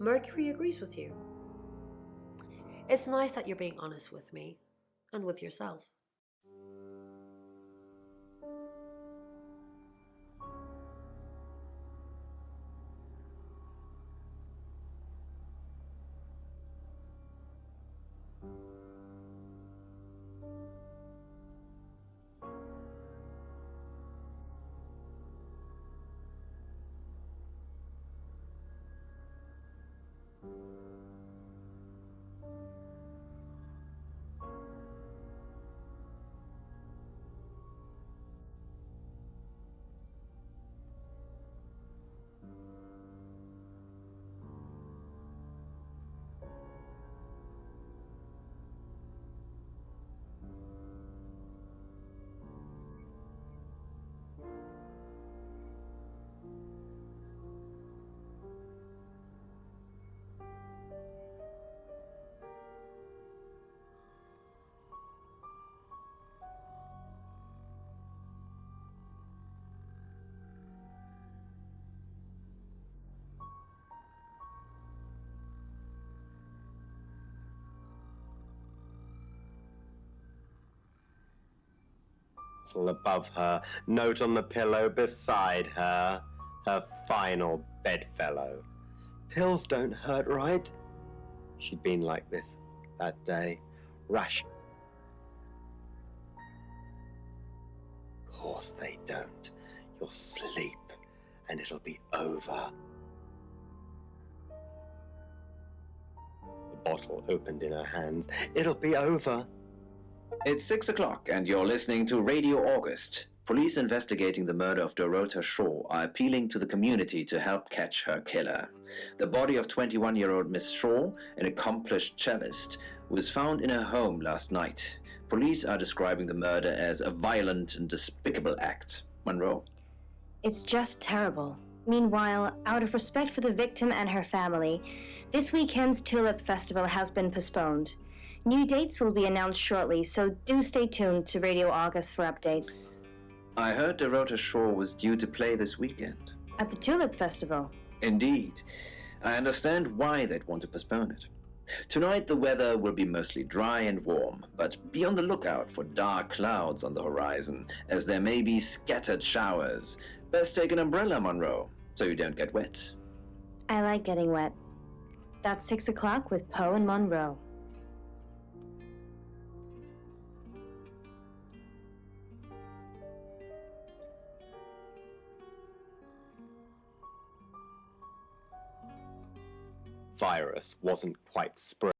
Mercury agrees with you. It's nice that you're being honest with me and with yourself. Above her, note on the pillow beside her, her final bedfellow. Pills don't hurt, right? She'd been like this that day, rash. Of course they don't. You'll sleep, and it'll be over. The bottle opened in her hands. It'll be over. It's 6 o'clock, and you're listening to Radio August. Police investigating the murder of Dorota Shaw are appealing to the community to help catch her killer. The body of 21-year-old Miss Shaw, an accomplished cellist, was found in her home last night. Police are describing the murder as a violent and despicable act. Monroe? It's just terrible. Meanwhile, out of respect for the victim and her family, this weekend's Tulip Festival has been postponed. New dates will be announced shortly, so do stay tuned to Radio August for updates. I heard Dorota Shaw was due to play this weekend. At the Tulip Festival? Indeed. I understand why they'd want to postpone it. Tonight the weather will be mostly dry and warm, but be on the lookout for dark clouds on the horizon, as there may be scattered showers. Best take an umbrella, Monroe, so you don't get wet. I like getting wet. That's 6 o'clock with Poe and Monroe. Virus wasn't quite spread.